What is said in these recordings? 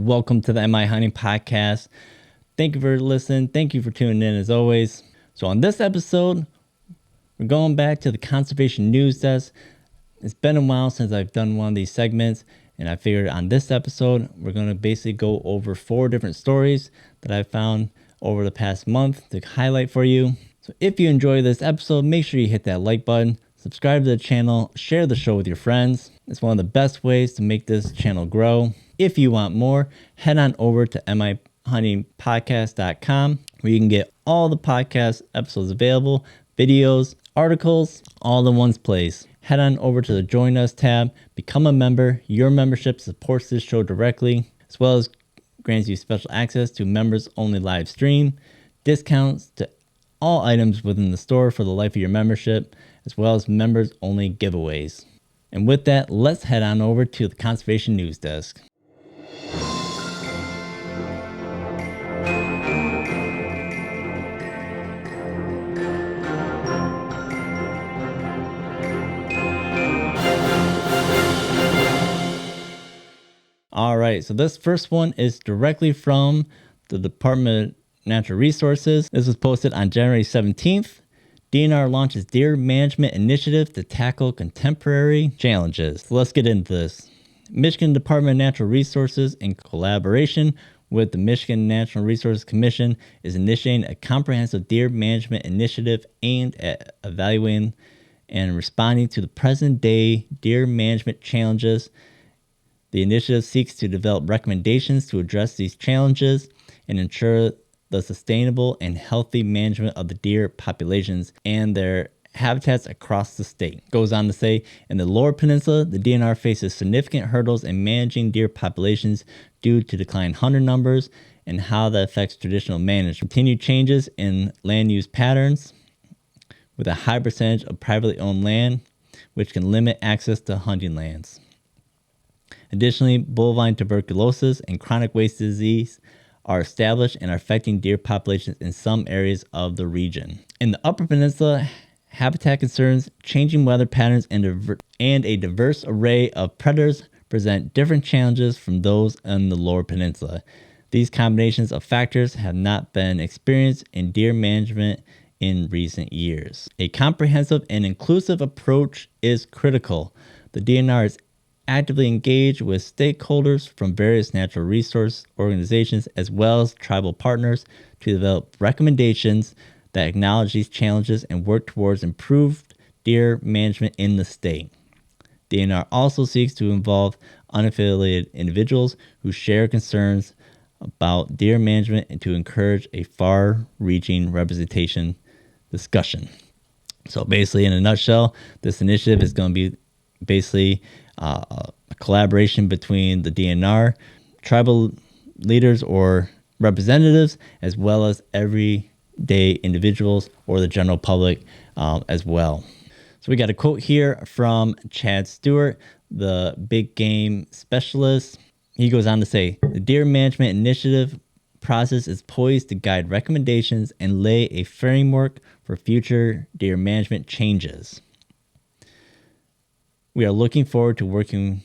welcome to the Mihunting podcast. Thank you for listening. Thank you for tuning in as always. So on this episode, we're going back to the conservation news desk. It's been a while since I've done one of these segments, and I figured on this episode, we're going to basically go over 4 different stories that I found over the past month to highlight for you. So if you enjoy this episode, make sure you hit that like button, subscribe to the channel, share the show with your friends. It's one of the best ways to make this channel grow. If you want more, head on over to mihuntingpodcast.com where you can get all the podcast episodes available, videos, articles, all in one place. Head on over to the Join Us tab, become a member. Your membership supports this show directly, as well as grants you special access to members-only live stream, discounts to all items within the store for the life of your membership, as well as members-only giveaways. And with that, let's head on over to the Conservation News Desk. All right, so this first one is directly from the Department of Natural Resources. This was posted on January 17th. DNR launches deer management initiative to tackle contemporary challenges. So let's get into this. Michigan Department of Natural Resources, in collaboration with the Michigan Natural Resources Commission, is initiating a comprehensive deer management initiative aimed at evaluating and responding to the present-day deer management challenges. The initiative seeks to develop recommendations to address these challenges and ensure the sustainable and healthy management of the deer populations and their habitats across the state. Goes on to say, in the Lower Peninsula, the DNR faces significant hurdles in managing deer populations due to declining hunter numbers and how that affects traditional management. Continued changes in land use patterns with a high percentage of privately owned land, which can limit access to hunting lands. Additionally, bovine tuberculosis and chronic waste disease are established and are affecting deer populations in some areas of the region. In the Upper Peninsula, habitat concerns, changing weather patterns, and a diverse array of predators present different challenges from those in the Lower Peninsula. These combinations of factors have not been experienced in deer management in recent years. A comprehensive and inclusive approach is critical. The DNR is actively engaged with stakeholders from various natural resource organizations as well as tribal partners to develop recommendations that acknowledge these challenges and work towards improved deer management in the state. DNR also seeks to involve unaffiliated individuals who share concerns about deer management and to encourage a far-reaching representation discussion. So basically, in a nutshell, this initiative is going to be basically a collaboration between the DNR, tribal leaders or representatives, as well as everyday individuals or the general public as well. So we got a quote here from Chad Stewart, the big game specialist. He goes on to say, the deer management initiative process is poised to guide recommendations and lay a framework for future deer management changes. We are looking forward to working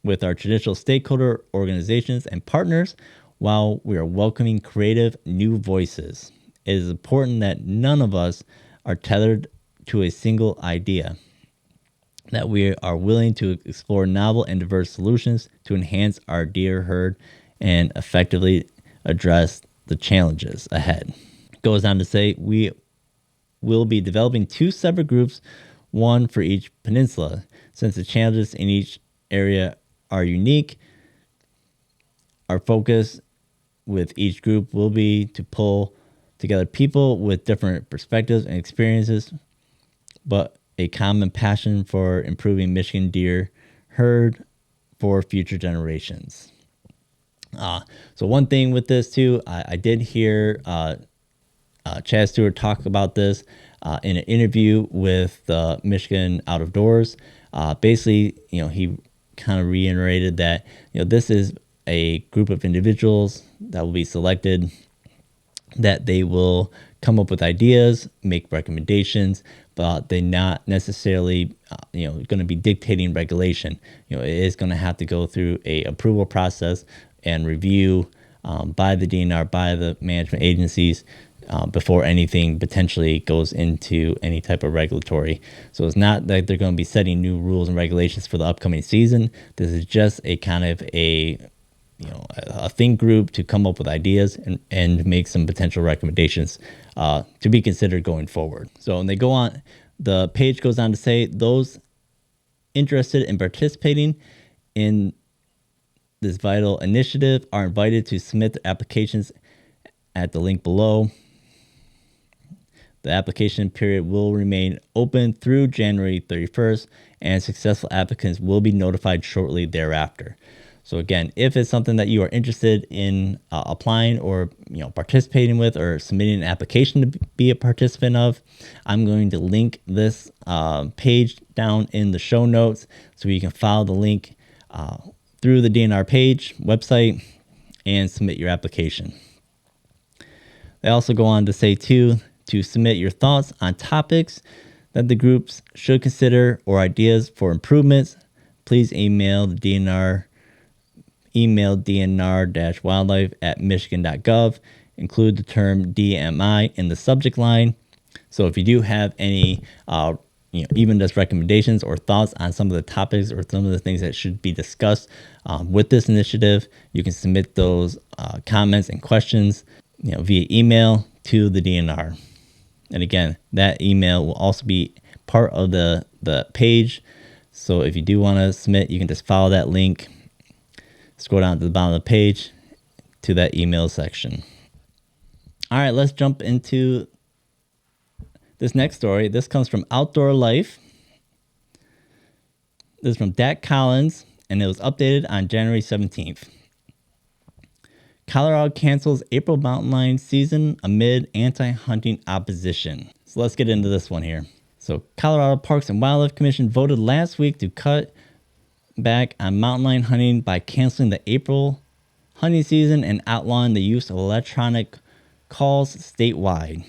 with our traditional stakeholder organizations and partners while we are welcoming creative new voices. It is important that none of us are tethered to a single idea, that we are willing to explore novel and diverse solutions to enhance our deer herd and effectively address the challenges ahead. Goes on to say, we will be developing 2 separate groups, one for each peninsula. Since the challenges in each area are unique, our focus with each group will be to pull together people with different perspectives and experiences, but a common passion for improving Michigan deer herd for future generations. So one thing with this too, I did hear Chad Stewart talk about this in an interview with Michigan Out of Doors. Basically, he kind of reiterated that, this is a group of individuals that will be selected, that they will come up with ideas, make recommendations, but they're not necessarily, going to be dictating regulation. It is going to have to go through a approval process and review by the DNR, by the management agencies, before anything potentially goes into any type of regulatory. So it's not that they're going to be setting new rules and regulations for the upcoming season. This is just a kind of a think group to come up with ideas and make some potential recommendations to be considered going forward. So when they go on, the page goes on to say those interested in participating in this vital initiative are invited to submit their applications at the link below. The application period will remain open through January 31st, and successful applicants will be notified shortly thereafter. So again, if it's something that you are interested in applying or participating with or submitting an application to be a participant of, I'm going to link this page down in the show notes so you can follow the link through the DNR page, website, and submit your application. They also go on to say too, to submit your thoughts on topics that the groups should consider or ideas for improvements, please email the DNR. Email dnr-wildlife@michigan.gov. Include the term DMI in the subject line. So if you do have any, even just recommendations or thoughts on some of the topics or some of the things that should be discussed with this initiative, you can submit those comments and questions, via email to the DNR. And again, that email will also be part of the page. So if you do want to submit, you can just follow that link. Scroll down to the bottom of the page to that email section. All right, let's jump into this next story. This comes from Outdoor Life. This is from Dak Collins, and it was updated on January 17th. Colorado cancels April mountain lion season amid anti-hunting opposition. So let's get into this one here. So Colorado Parks and Wildlife Commission voted last week to cut back on mountain lion hunting by canceling the April hunting season and outlawing the use of electronic calls statewide.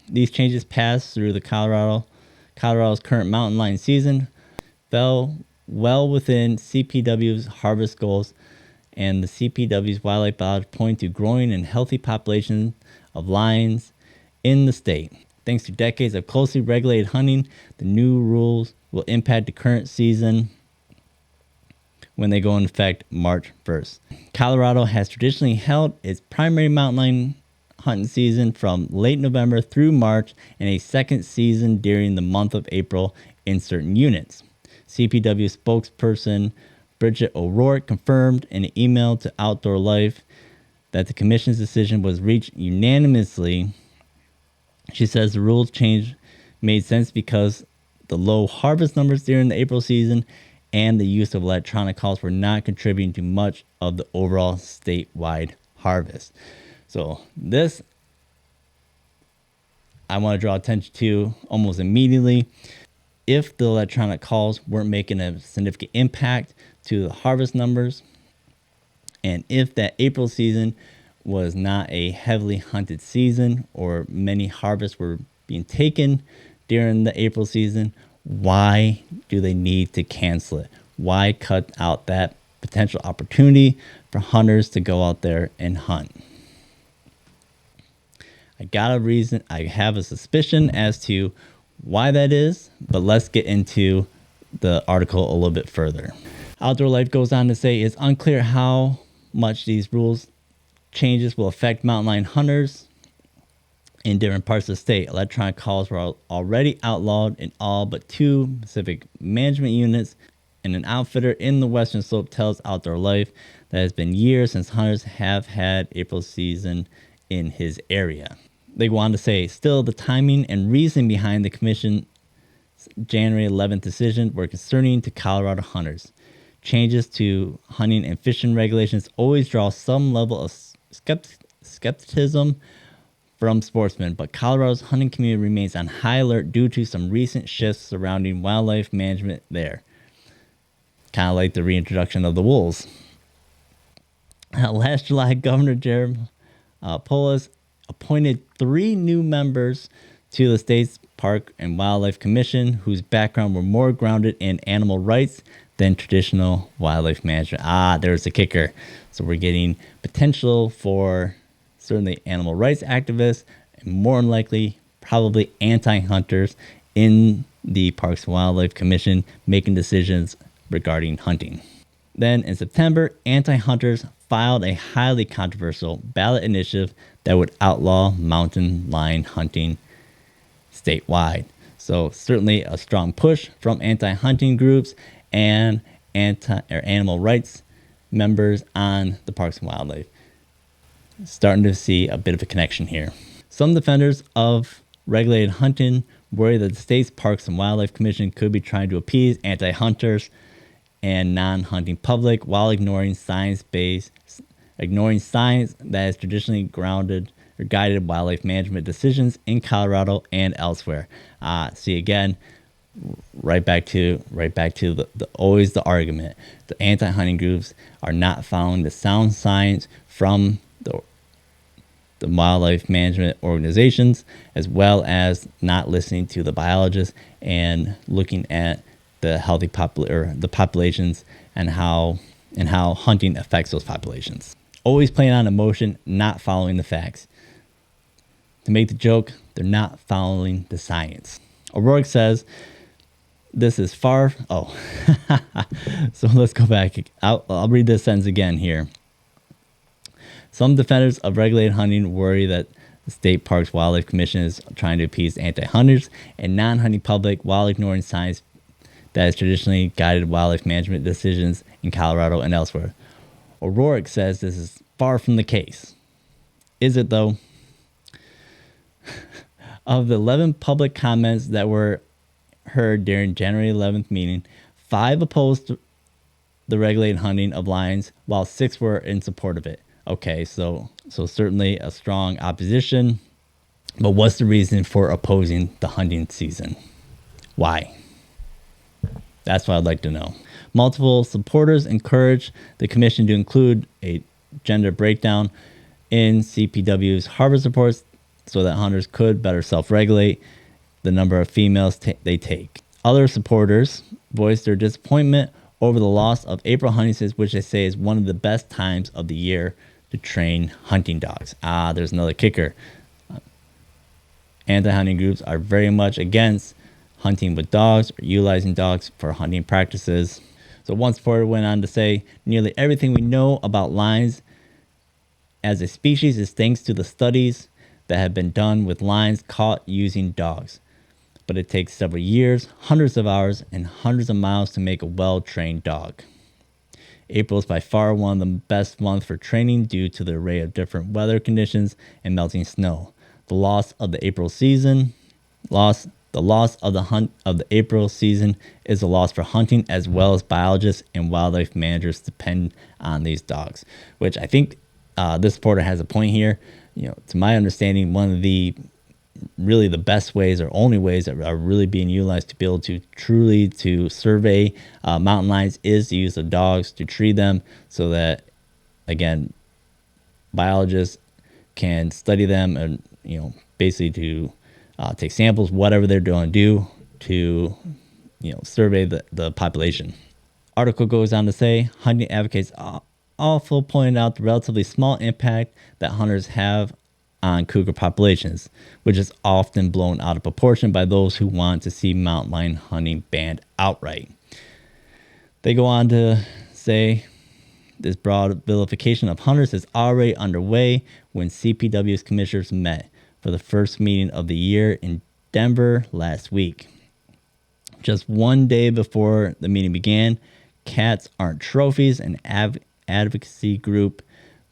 These changes passed through the Colorado's current mountain lion season, fell well within CPW's harvest goals, and the CPW's wildlife biology point to growing and healthy population of lions in the state. Thanks to decades of closely regulated hunting, the new rules will impact the current season when they go into effect March 1st. Colorado has traditionally held its primary mountain lion hunting season from late November through March and a second season during the month of April in certain units. CPW spokesperson Bridget O'Rourke confirmed in an email to Outdoor Life that the commission's decision was reached unanimously. She says the rules change made sense because the low harvest numbers during the April season and the use of electronic calls were not contributing to much of the overall statewide harvest. So this, I want to draw attention to almost immediately. If the electronic calls weren't making a significant impact to the harvest numbers, and if that April season was not a heavily hunted season or many harvests were being taken during the April season, why do they need to cancel it? Why cut out that potential opportunity for hunters to go out there and hunt? I have a suspicion as to why that is, but let's get into the article a little bit further. Outdoor Life goes on to say it's unclear how much these rules changes will affect mountain lion hunters in different parts of the state. Electronic calls were already outlawed in all but 2 Pacific management units, and an outfitter in the Western Slope tells Outdoor Life that it's been years since hunters have had April season in his area. They go on to say, still, the timing and reason behind the commission's January 11th decision were concerning to Colorado hunters. Changes to hunting and fishing regulations always draw some level of skepticism from sportsmen, but Colorado's hunting community remains on high alert due to some recent shifts surrounding wildlife management there. Kind of like the reintroduction of the wolves. Last July, Governor Jared Polis appointed 3 new members to the state's Park and Wildlife Commission, whose background were more grounded in animal rights than traditional wildlife management. There's the kicker. So we're getting potential for certainly animal rights activists, and more than likely, probably anti-hunters in the Parks and Wildlife Commission making decisions regarding hunting. Then in September, anti-hunters filed a highly controversial ballot initiative that would outlaw mountain lion hunting statewide. So certainly a strong push from anti-hunting groups and animal rights members on the Parks and Wildlife. Starting to see a bit of a connection here. Some defenders of regulated hunting worry that the state's Parks and Wildlife Commission could be trying to appease anti-hunters and non-hunting public while ignoring science that has traditionally grounded or guided wildlife management decisions in Colorado and elsewhere. See again, right back to the always the argument. The anti-hunting groups are not following the sound science from the wildlife management organizations, as well as not listening to the biologists and looking at the healthy the populations and how hunting affects those populations. Always playing on emotion, not following the facts. To make the joke, they're not following the science. O'Rourke says this is far. So let's go back. I'll read this sentence again here. Some defenders of regulated hunting worry that the State Parks Wildlife Commission is trying to appease anti-hunters and non-hunting public while ignoring science that has traditionally guided wildlife management decisions in Colorado and elsewhere. O'Rourke says this is far from the case. Is it though? Of the 11 public comments that were heard during January 11th meeting, 5 opposed the regulated hunting of lions, while 6 were in support of it. Okay, so certainly a strong opposition, but what's the reason for opposing the hunting season? Why? That's what I'd like to know. Multiple supporters encouraged the commission to include a gender breakdown in CPW's harvest reports so that hunters could better self-regulate the number of females they take. Other supporters voiced their disappointment over the loss of April hunting season, which they say is one of the best times of the year to train hunting dogs. There's another kicker. Anti-hunting groups are very much against hunting with dogs or utilizing dogs for hunting practices. So one supporter went on to say, nearly everything we know about lions as a species is thanks to the studies that have been done with lions caught using dogs. But it takes several years, hundreds of hours, and hundreds of miles to make a well-trained dog. April is by far one of the best months for training due to the array of different weather conditions and melting snow. The loss of the April season is a loss for hunting, as well as biologists and wildlife managers depend on these dogs. Which I think this supporter has a point here. To my understanding, one of the best ways or only ways that are really being utilized to be able to truly to survey mountain lions is to use the dogs to treat them, so that again biologists can study them and basically to take samples, whatever they're going to do to survey the population. Article goes on to say hunting advocates also pointed out the relatively small impact that hunters have on cougar populations, which is often blown out of proportion by those who want to see mountain lion hunting banned outright. They go on to say this broad vilification of hunters is already underway when CPW's commissioners met for the first meeting of the year in Denver last week. Just one day before the meeting began, Cats Aren't Trophies, an advocacy group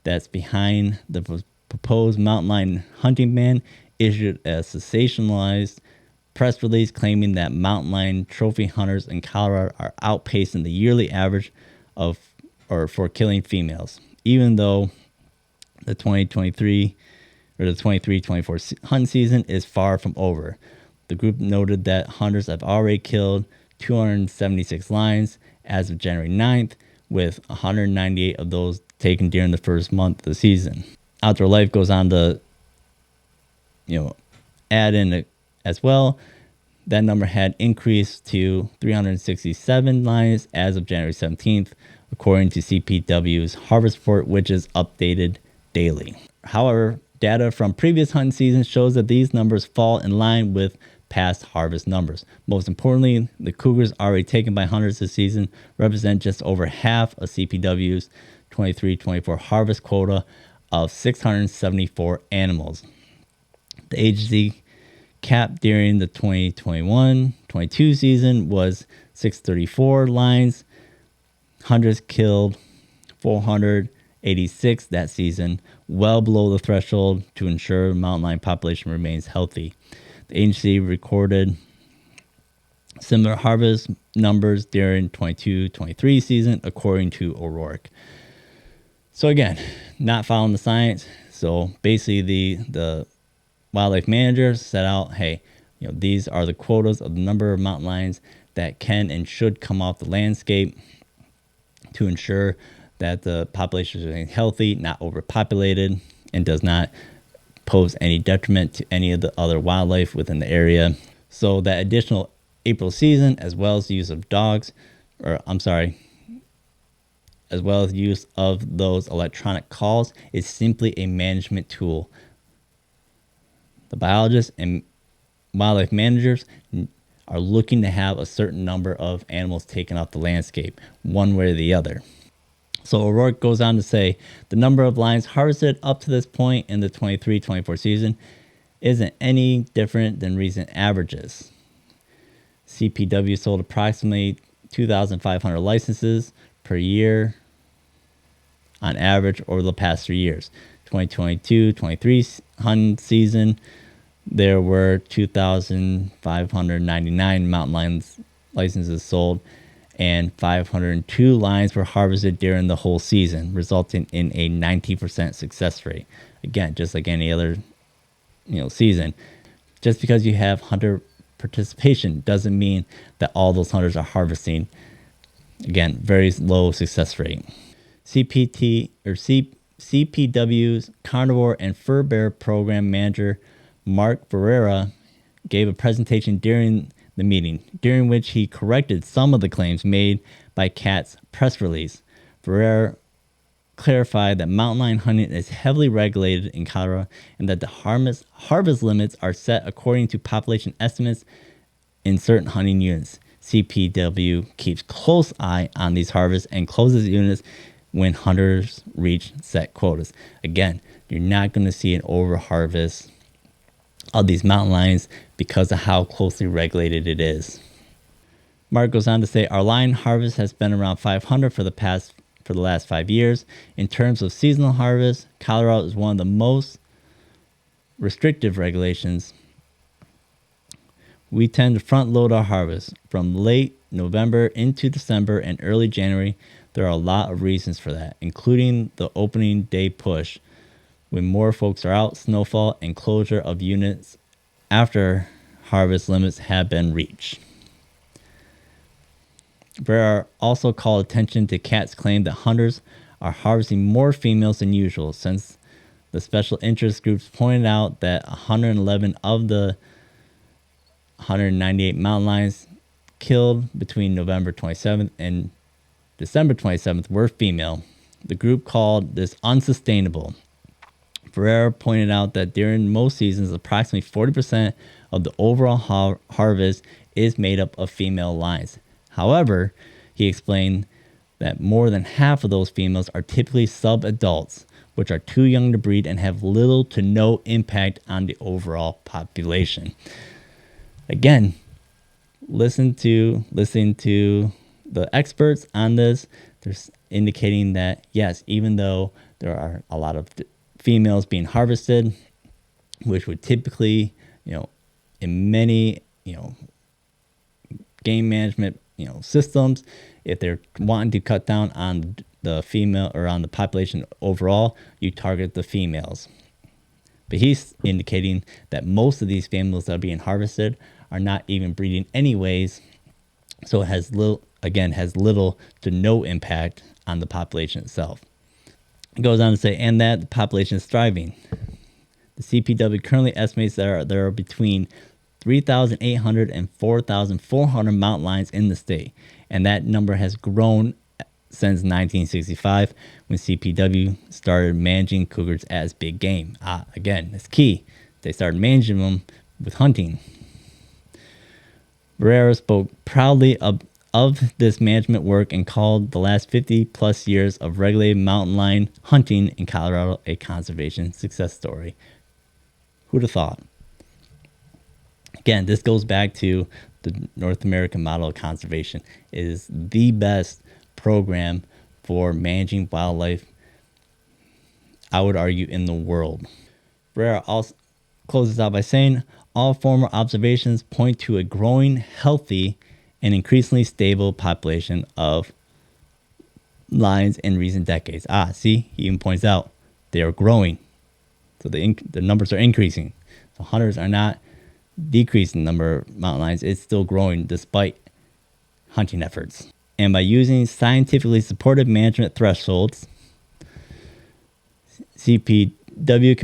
that's behind the proposed mountain lion hunting ban, issued a sensationalized press release claiming that mountain lion trophy hunters in Colorado are outpacing the yearly average for killing females, even though the 23-24 hunting season is far from over. The group noted that hunters have already killed 276 lions as of January 9th, with 198 of those taken during the first month of the season. Outdoor Life goes on to, add in as well That number had increased to 367 lions as of January 17th, according to CPW's harvest report, which is updated daily. However, data from previous hunting seasons shows that these numbers fall in line with past harvest numbers. Most importantly, the cougars already taken by hunters this season represent just over half of CPW's 23-24 harvest quota of 674 animals. The agency cap during the 2021-22 season was 634 lions. Hunters killed 486 that season, well below the threshold to ensure mountain lion population remains healthy. The agency recorded similar harvest numbers during 22-23 season, according to O'Rourke. So again, not following the science. So basically, the wildlife manager set out, hey, these are the quotas of the number of mountain lions that can and should come off the landscape to ensure that the population is remaining healthy, not overpopulated, and does not pose any detriment to any of the other wildlife within the area. So that additional April season, as well as the use of as well as use of those electronic calls, is simply a management tool. The biologists and wildlife managers are looking to have a certain number of animals taken off the landscape, one way or the other. So O'Rourke goes on to say, the number of lions harvested up to this point in the 23-24 season isn't any different than recent averages. CPW sold approximately 2,500 licenses per year on average over the past 3 years. 2022-23 hunting season, there were 2,599 mountain lions licenses sold, and 502 lions were harvested during the whole season, resulting in a 90% success rate. Again, just like any other season. Just because you have hunter participation doesn't mean that all those hunters are harvesting. Again, very low success rate. CPW's Carnivore and Fur Bear Program Manager Mark Ferreira gave a presentation during the meeting, during which he corrected some of the claims made by CAT's press release. Ferreira clarified that mountain lion hunting is heavily regulated in Colorado and that the harvest limits are set according to population estimates in certain hunting units. CPW keeps close eye on these harvests and closes units when hunters reach set quotas. Again, you're not going to see an overharvest of these mountain lions because of how closely regulated it is. Mark goes on to say, our lion harvest has been around 500 for the last 5 years. In terms of seasonal harvest, Colorado is one of the most restrictive regulations. We tend to front load our harvest from late November into December and early January. There are a lot of reasons for that, including the opening day push, when more folks are out, snowfall, and closure of units after harvest limits have been reached. Vera also called attention to CAT's claim that hunters are harvesting more females than usual, since the special interest groups pointed out that 111 of the 198 mountain lions killed between November 27th and December 27th were female. The group called this unsustainable. Ferreira pointed out that during most seasons, approximately 40% of the overall harvest is made up of female lions. However, he explained that more than half of those females are typically sub-adults, which are too young to breed and have little to no impact on the overall population. Again, listening to the experts on this, they're indicating that yes, even though there are a lot of females being harvested, which would typically, in many, game management, systems, if they're wanting to cut down on the female or on the population overall, you target the females. But he's indicating that most of these females that are being harvested are not even breeding anyways, so it has little to no impact on the population itself. It goes on to say, and that the population is thriving. The CPW currently estimates there are between 3,800 and 4,400 mountain lions in the state. And that number has grown since 1965 when CPW started managing cougars as big game. Again, that's key. They started managing them with hunting. Barrera spoke proudly of this management work and called the last 50 plus years of regulated mountain lion hunting in Colorado a conservation success story. Who'd have thought? Again, this goes back to the North American model of conservation. It is the best program for managing wildlife, I would argue, in the world. Barrera also closes out by saying, all former observations point to a growing, healthy, and increasingly stable population of lions in recent decades. See, he even points out they are growing. So the numbers are increasing. So hunters are not decreasing the number of mountain lions. It's still growing despite hunting efforts. And by using scientifically supported management thresholds, CPW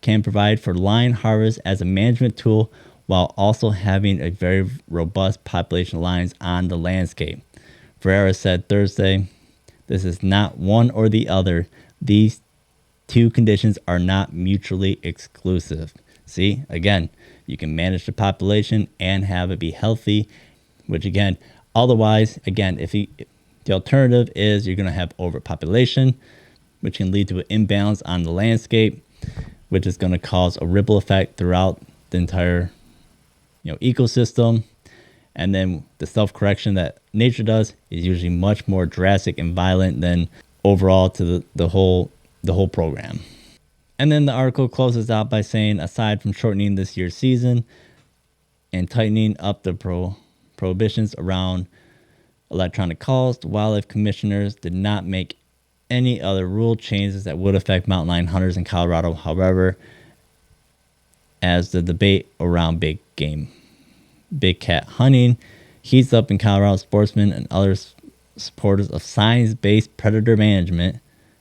can provide for lion harvest as a management tool while also having a very robust population of lions on the landscape. Barrera said Thursday, this is not one or the other. These two conditions are not mutually exclusive. See, again, you can manage the population and have it be healthy, which again, otherwise, again, if the alternative is you're going to have overpopulation, which can lead to an imbalance on the landscape, which is going to cause a ripple effect throughout the entire ecosystem. And then the self-correction that nature does is usually much more drastic and violent than overall to the whole program. And then the article closes out by saying, aside from shortening this year's season and tightening up the prohibitions around electronic calls, the wildlife commissioners did not make any other rule changes that would affect mountain lion hunters in Colorado. However, as the debate around big cat hunting heats up in Colorado, sportsmen and other supporters of science-based predator management,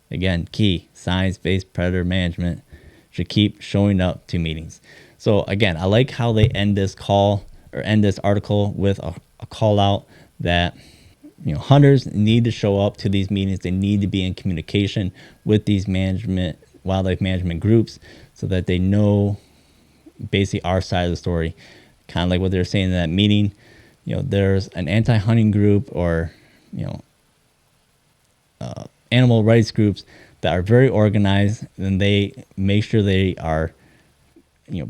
again, key, science-based predator management, should keep showing up to meetings. So again, I like how they end this article with a call out that hunters need to show up to these meetings. They need to be in communication with these wildlife management groups so that they know basically our side of the story. Kind of like what they're saying in that meeting, there's an anti-hunting group or, animal rights groups that are very organized, and they make sure they are,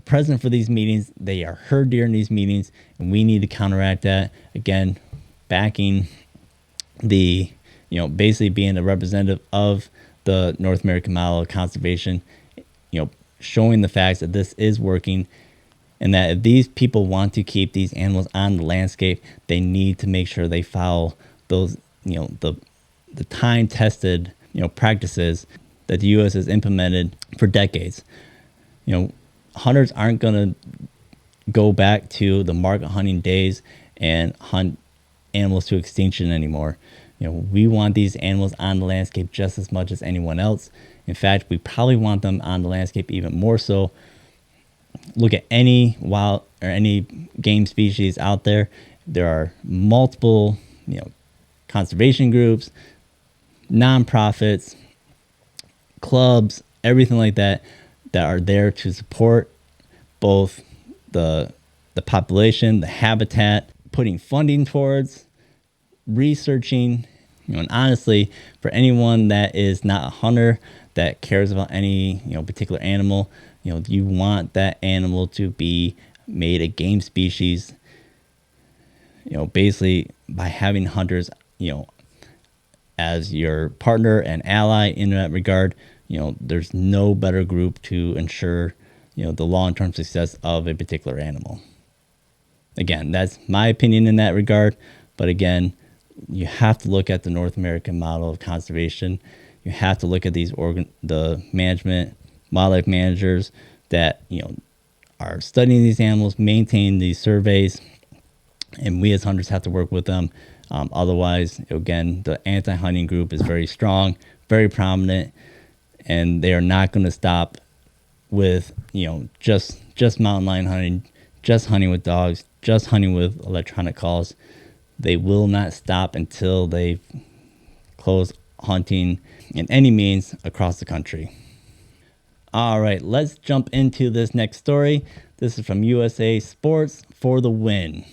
present for these meetings. They are heard during these meetings, and we need to counteract that. Again, backing the, basically being a representative of the North American model of conservation, showing the facts that this is working. And that if these people want to keep these animals on the landscape, they need to make sure they follow those, the time-tested, practices that the U.S. has implemented for decades. Hunters aren't going to go back to the market hunting days and hunt animals to extinction anymore. We want these animals on the landscape just as much as anyone else. In fact, we probably want them on the landscape even more so. Look at any wild or any game species out there. There are multiple, conservation groups, nonprofits, clubs, everything like that are there to support both the population, the habitat, putting funding towards researching, and honestly, for anyone that is not a hunter that cares about any, particular animal, you want that animal to be made a game species, basically by having hunters, as your partner and ally in that regard. There's no better group to ensure, the long-term success of a particular animal. Again, that's my opinion in that regard. But again, you have to look at the North American model of conservation. You have to look at the management, wildlife managers that, are studying these animals, maintain these surveys, and we as hunters have to work with them. Otherwise, again, the anti-hunting group is very strong, very prominent, and they are not going to stop with, just mountain lion hunting, just hunting with dogs, just hunting with electronic calls. They will not stop until they close hunting in any means across the country. All right, let's jump into this next story. This is from USA Sports for the win.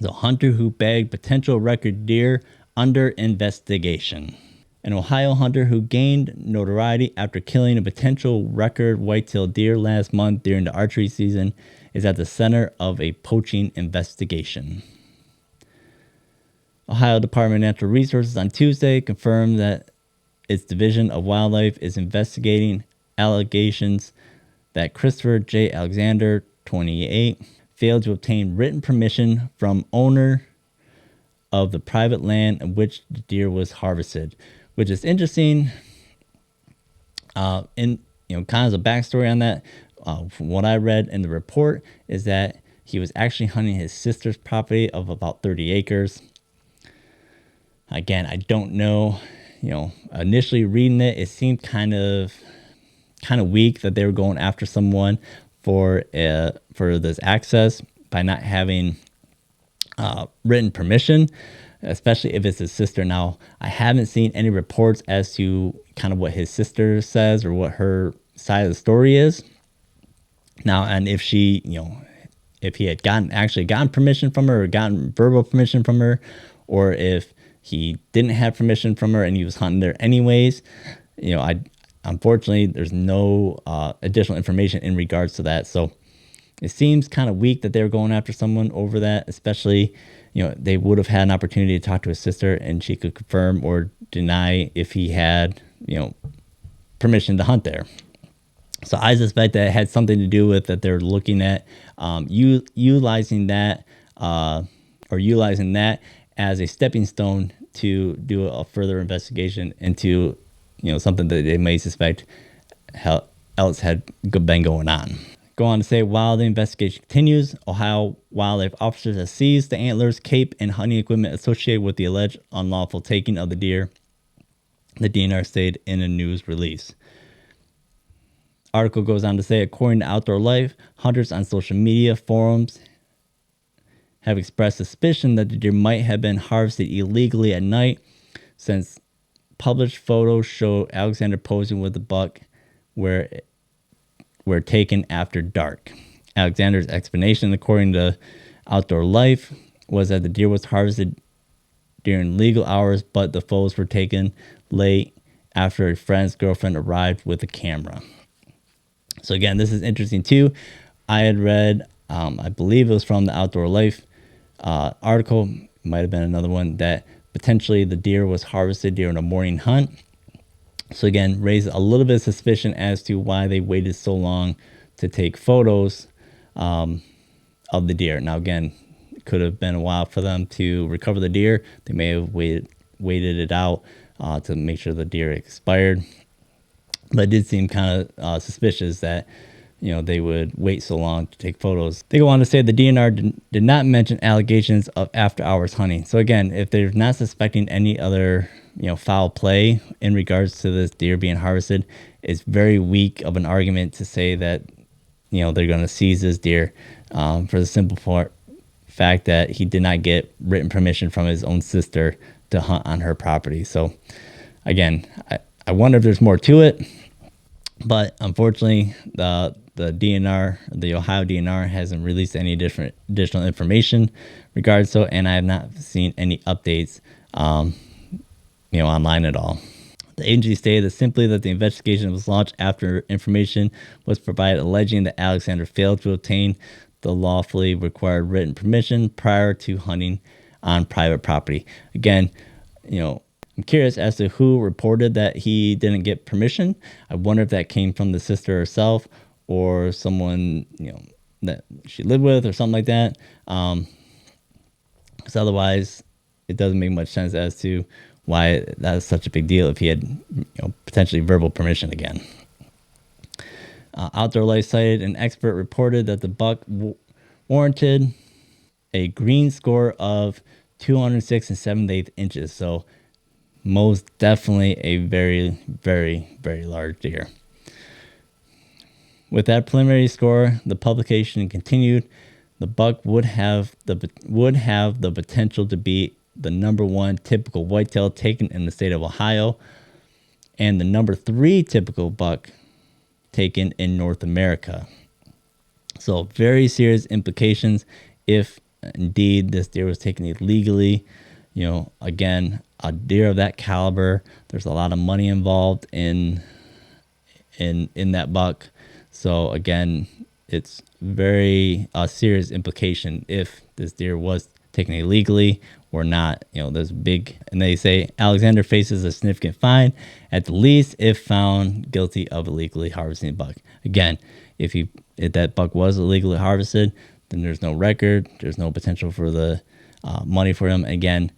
The hunter who bagged potential record deer under investigation. An Ohio hunter who gained notoriety after killing a potential record whitetail deer last month during the archery season is at the center of a poaching investigation. Ohio Department of Natural Resources on Tuesday confirmed that its Division of Wildlife is investigating allegations that Christopher J. Alexander, 28, failed to obtain written permission from owner of the private land in which the deer was harvested, which is interesting. Kind of as a backstory on that, from what I read in the report is that he was actually hunting his sister's property of about 30 acres. Again, I don't know. Initially reading it, it seemed kind of weak that they were going after someone for this access by not having written permission, especially if it's his sister. Now, I haven't seen any reports as to kind of what his sister says or what her side of the story is. Now, and if she, if he had actually gotten permission from her or gotten verbal permission from her, or if he didn't have permission from her and he was hunting there anyways, unfortunately, there's no additional information in regards to that. So it seems kind of weak that they were going after someone over that, especially, they would have had an opportunity to talk to his sister and she could confirm or deny if he had, permission to hunt there. So I suspect that it had something to do with that they're looking at utilizing that as a stepping stone to do a further investigation into, something that they may suspect else had been going on. Go on to say, while the investigation continues, Ohio wildlife officers have seized the antlers, cape, and hunting equipment associated with the alleged unlawful taking of the deer, the DNR stated in a news release. Article goes on to say, according to Outdoor Life, hunters on social media forums have expressed suspicion that the deer might have been harvested illegally at night, since published photos show Alexander posing with the buck were taken after dark. Alexander's explanation, according to Outdoor Life, was that the deer was harvested during legal hours, but the photos were taken late after a friend's girlfriend arrived with a camera. So again, this is interesting too. I had read, I believe it was from the Outdoor Life article, might have been another one, that potentially the deer was harvested during a morning hunt. So again, raised a little bit of suspicion as to why they waited so long to take photos of the deer. Now again, it could have been a while for them to recover the deer. They may have waited it out to make sure the deer expired. But it did seem kind of suspicious that, they would wait so long to take photos. They go on to say the DNR did not mention allegations of after-hours hunting. So again, if they're not suspecting any other, foul play in regards to this deer being harvested, it's very weak of an argument to say that, they're going to seize this deer for the simple fact that he did not get written permission from his own sister to hunt on her property. So again, I wonder if there's more to it, but unfortunately, the DNR, the Ohio DNR, hasn't released any additional information regarding so, and I have not seen any updates, online at all. The agency stated simply that the investigation was launched after information was provided alleging that Alexander failed to obtain the lawfully required written permission prior to hunting on private property. Again, I'm curious as to who reported that he didn't get permission. I wonder if that came from the sister herself or someone, that she lived with or something like that. Because otherwise, it doesn't make much sense as to why that is such a big deal if he had, potentially verbal permission again. Outdoor Life cited an expert reported that the buck warranted a green score of 206 7/8 inches. So most definitely a very, very, very large deer. With that preliminary score, the publication continued. The buck would have the potential to be the #1 typical whitetail taken in the state of Ohio, and the #3 typical buck taken in North America. So very serious implications if indeed this deer was taken illegally. Again, a deer of that caliber, there's a lot of money involved in that buck. So again, it's very serious implication if this deer was taken illegally or not. There's big, and they say Alexander faces a significant fine at the least if found guilty of illegally harvesting a buck. Again, if that buck was illegally harvested, then there's no record, there's no potential for the money for him. Again,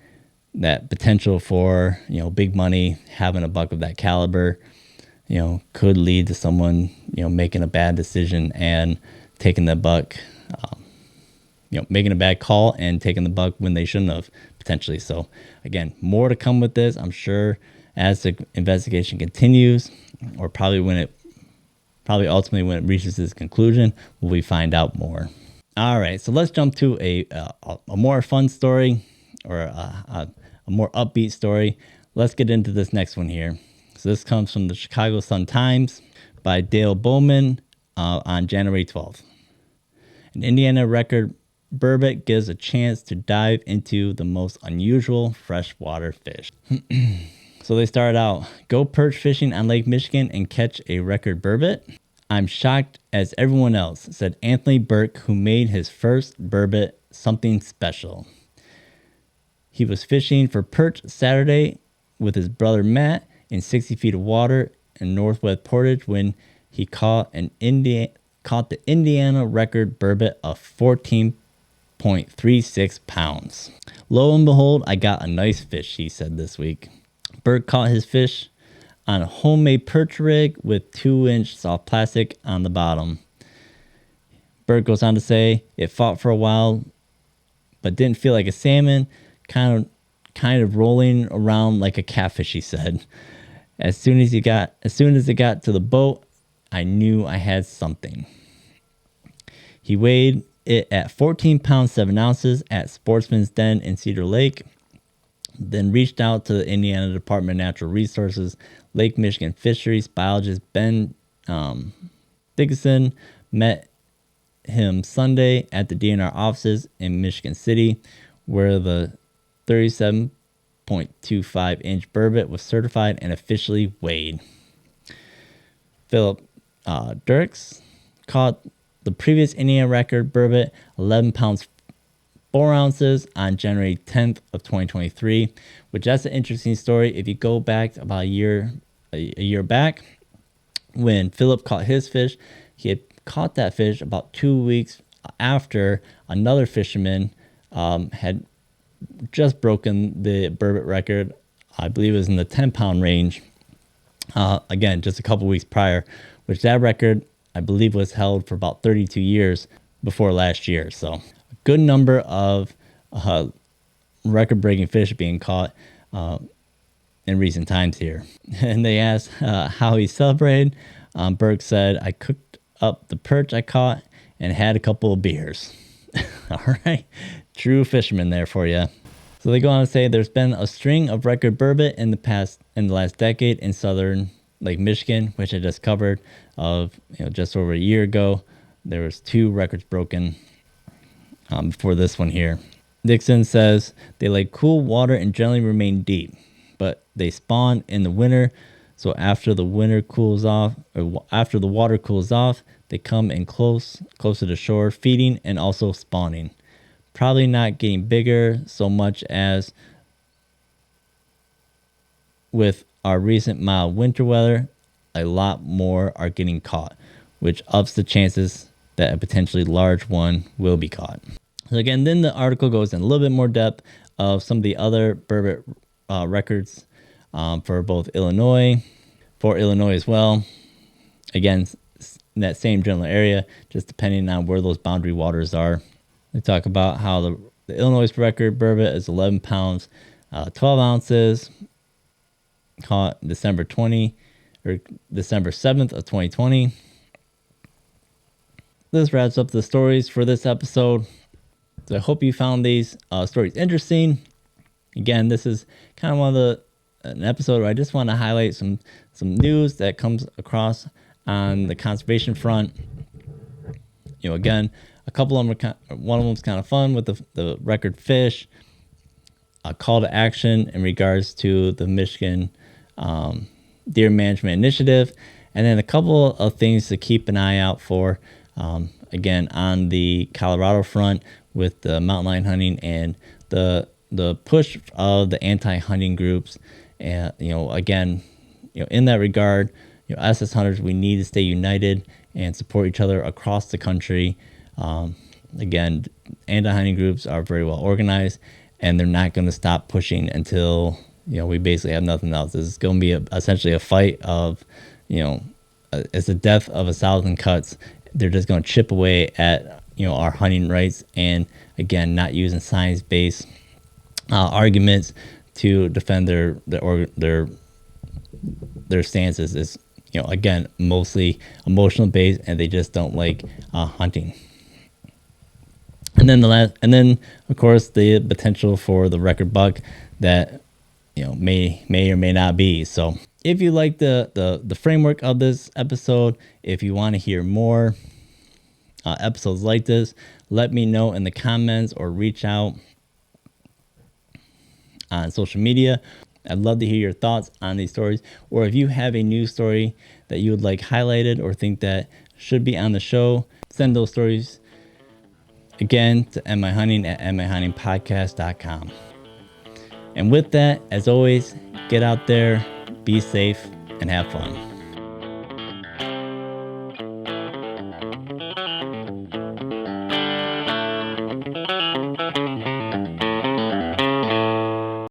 that potential for big money, having a buck of that caliber, could lead to someone making a bad decision and taking the buck, making a bad call and taking the buck when they shouldn't have, potentially. So again, more to come with this, I'm sure, as the investigation continues, or probably ultimately when it reaches its conclusion, we find out more. All right, so let's jump to a more fun story, or a more upbeat story. Let's get into this next one here. So this comes from the Chicago Sun-Times by Dale Bowman on January 12th. An Indiana record Burbot gives a chance to dive into the most unusual freshwater fish. So they started out, go perch fishing on Lake Michigan and catch a record Burbot? I'm shocked as everyone else, said Anthony Burke, who made his first Burbot something special. He was fishing for perch Saturday with his brother Matt in 60 feet of water in Northwest Portage when he caught the Indiana record Burbot of 14.36 pounds. Lo and behold, I got a nice fish, he said this week. Burke caught his fish on a homemade perch rig with 2-inch soft plastic on the bottom. Burke goes on to say, it fought for a while, but didn't feel like a salmon, kind of rolling around like a catfish, he said. As soon as it got to the boat, I knew I had something. He weighed it at 14 pounds 7 ounces at Sportsman's Den in Cedar Lake, then reached out to the Indiana Department of Natural Resources Lake Michigan fisheries biologist Ben Dickinson, met him Sunday at the DNR offices in Michigan City, where the 37.25-inch Burbot was certified and officially weighed. Philip Dirks caught the previous Indiana record Burbot, 11 pounds 4 ounces, on January 10th of 2023, which that's an interesting story. If you go back about a year back, when Philip caught his fish, he had caught that fish about 2 weeks after another fisherman had just broken the Burbot record. I believe it was in the 10-pound range. Again, just a couple weeks prior, which that record, I believe, was held for about 32 years before last year. So a good number of record-breaking fish being caught in recent times here. And they asked how he celebrated. Burke said, I cooked up the perch I caught and had a couple of beers. All right. True fisherman there for you. So they go on to say there's been a string of record Burbot in the last decade in southern Lake Michigan, which I just covered, of just over a year ago. There was 2 records broken before this one here. Dixon says they like cool water and generally remain deep, but they spawn in the winter. So after the water cools off, they come in closer to shore, feeding and also spawning. Probably not getting bigger so much as with our recent mild winter weather. A lot more are getting caught, which ups the chances that a potentially large one will be caught. So again, then the article goes in a little bit more depth of some of the other Burbot records for Illinois as well. Again, in that same general area, just depending on where those boundary waters are. They talk about how the Illinois record Burbot is 11 pounds, 12 ounces, caught December 7th of 2020. this wraps up the stories for this episode. So I hope you found these stories interesting. Again, this is kind of an episode where I just want to highlight some news that comes across on the conservation front. Again, a couple of them one of them's kind of fun with the record fish, a call to action in regards to the Michigan Deer Management Initiative, and then a couple of things to keep an eye out for. Again, on the Colorado front with the mountain lion hunting and the push of the anti-hunting groups. And again, in that regard, SS hunters, we need to stay united and support each other across the country. Again, anti-hunting groups are very well organized, and they're not going to stop pushing until we basically have nothing else. This is going to be essentially a fight of, it's the death of 1,000 cuts. They're just going to chip away at our hunting rights, and again, not using science-based arguments to defend their stances. Is again, mostly emotional based, and they just don't like hunting. And then of course the potential for the record buck that may or may not be. So if you like the framework of this episode, if you want to hear more episodes like this, let me know in the comments or reach out on social media. I'd love to hear your thoughts on these stories, or if you have a news story that you would like highlighted or think that should be on the show, send those stories again to mihunting at mihuntingpodcast.com. And with that, as always, get out there, be safe, and have fun.